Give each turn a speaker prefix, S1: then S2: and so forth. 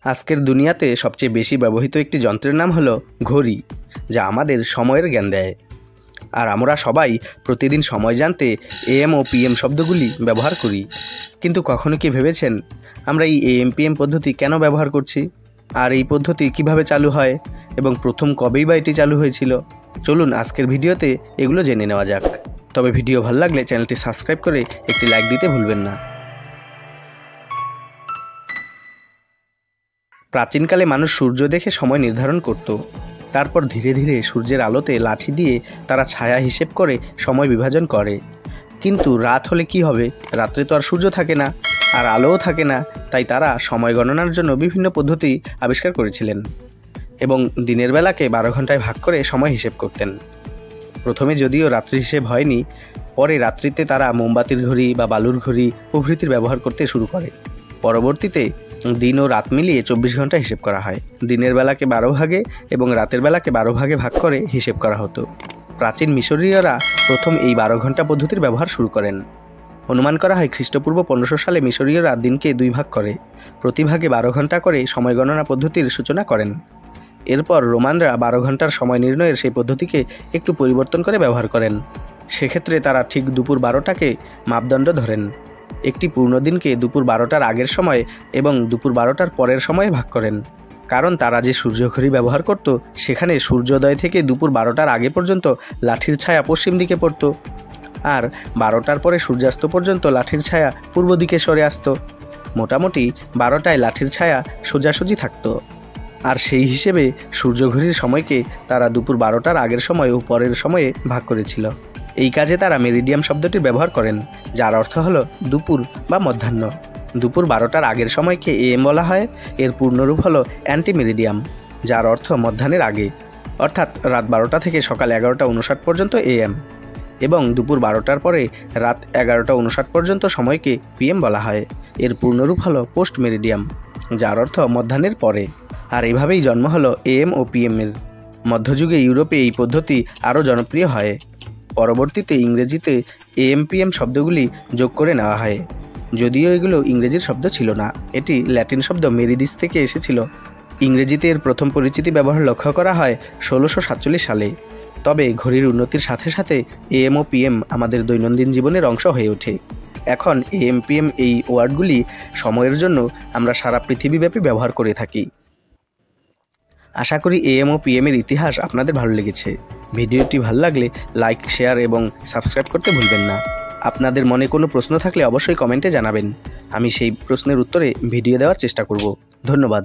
S1: আজকের দুনিয়াতে সবচেয়ে বেশি ব্যবহৃত একটি যন্ত্রের নাম হলো ঘড়ি, যা আমাদের সময়ের জ্ঞান দেয়। আর আমরা সবাই প্রতিদিন সময় জানতে AM ও PM শব্দগুলি ব্যবহার করি। কিন্তু কখনো কি ভেবেছেন আমরা এই AM PM পদ্ধতি কেন ব্যবহার করছি, আর এই পদ্ধতি কিভাবে চালু হয় এবং প্রথম কবেই বা এটি চালু হয়েছিল? চলুন আজকের ভিডিওতে এগুলো জেনে নেওয়া যাক। তবে ভিডিও ভালো লাগলে চ্যানেলটি সাবস্ক্রাইব করে একটি লাইক দিতে ভুলবেন না। প্রাচীনকালে মানুষ সূর্য দেখে সময় নির্ধারণ করত। তারপর ধীরে ধীরে সূর্যের আলোতে লাঠি দিয়ে তারা ছায়া হিসেব করে সময় বিভাজন করে। কিন্তু রাত হলে কি হবে? রাত্রে তো আর সূর্য থাকে না, আর আলোও থাকে না। তাই তারা সময় গণনার জন্য বিভিন্ন পদ্ধতি আবিষ্কার করেছিলেন এবং দিনের বেলাকে 12 ঘন্টায় ভাগ করে সময় হিসেব করতেন। প্রথমে যদিও রাত্রি হিসেব হয়নি, পরে রাত্রিতে তারা মোমবাতির ঘড়ি বা বালুর ঘড়ি প্রভৃতির ব্যবহার করতে শুরু করে। পরবর্তীতে দিন ও রাত মিলিয়ে 24 ঘন্টা হিসেব করা হয়। দিনের বেলাকে 12 ভাগে এবং রাতের বেলাকে 12 ভাগে ভাগ করে হিসেব করা হতো। প্রাচীন মিশরীয়রা প্রথম এই 12 ঘন্টা পদ্ধতির ব্যবহার শুরু করেন। অনুমান করা হয় খ্রিস্টপূর্ব 1500 সালে মিশরীয়রা দিনকে 2 ভাগ করে প্রতি ভাগে 12 ঘন্টা করে সময় গণনা পদ্ধতির সূচনা করেন। এরপর রোমানরা 12 ঘন্টার সময় নির্ণয়ের সেই পদ্ধতিকে একটু পরিবর্তন করে ব্যবহার করেন। সেক্ষেত্রে তারা ঠিক দুপুর 12টাকে মাপদণ্ড ধরেন। একটি পূর্ণ দিনকে দুপুর 12টার আগের সময় এবং দুপুর 12টার পরের সময়ে ভাগ করেন, কারণ তারা যে সূর্যঘড়ি ব্যবহার করত সেখানে সূর্যোদয় থেকে দুপুর 12টার আগে পর্যন্ত লাঠির ছায়া পশ্চিম দিকে পড়ত, আর 12টার পরে সূর্যাস্ত পর্যন্ত লাঠির ছায়া পূর্ব দিকে সরে আসত। মোটামুটি 12টায় লাঠির ছায়া সোজাসুজি থাকত। আর সেই হিসেবে সূর্যঘড়ির সময়কে তারা দুপুর 12টার আগের সময় ও পরের সময়ে ভাগ করেছিল। এই কাজে তারা মেরিডিয়াম শব্দটি ব্যবহার করেন, যার অর্থ হলো দুপুর বা মধ্যাহ্ন। দুপুর 12টার আগের সময়কে AM বলা হয়। এর পূর্ণরূপ হলো অ্যান্টি মেরিডিয়াম, যার অর্থ মধ্যাহ্নের আগে, অর্থাৎ রাত 12টা থেকে সকাল 11টা 59 পর্যন্ত AM, এবং দুপুর 12টার পরে রাত 11টা 59 পর্যন্ত সময়কে PM বলা হয়। এর পূর্ণরূপ হলো পোস্ট মেরিডিয়াম, যার অর্থ মধ্যাহ্নের পরে। আর এভাবেই জন্ম হলো AM ও PM এর। মধ্যযুগে ইউরোপে এই পদ্ধতি আরও জনপ্রিয় হয়। পরবর্তীতে ইংরেজিতে AM PM শব্দগুলি যোগ করে নেওয়া হয়, যদিও এগুলো ইংরেজির শব্দ ছিল না। এটি ল্যাটিন শব্দ মেরিডিস থেকে এসেছিল। ইংরেজিতে এর প্রথম পরিচিতি ব্যবহার লক্ষ্য করা হয় 1647 সালে। তবে ঘড়ির উন্নতির সাথে সাথে AM ও PM আমাদের দৈনন্দিন জীবনের অংশ হয়ে ওঠে। এখন AM PM এই ওয়ার্ডগুলি সময়ের জন্য আমরা সারা পৃথিবীব্যাপী ব্যবহার করে থাকি। আশা করি AM ও PM এর ইতিহাস আপনাদের ভালো লেগেছে। ভিডিওটি ভালো লাগলে লাইক, শেয়ার এবং সাবস্ক্রাইব করতে ভুলবেন না। আপনাদের মনে কোনো প্রশ্ন থাকলে অবশ্যই কমেন্টে জানাবেন। আমি সেই প্রশ্নের উত্তরে ভিডিও দেওয়ার চেষ্টা করব। ধন্যবাদ।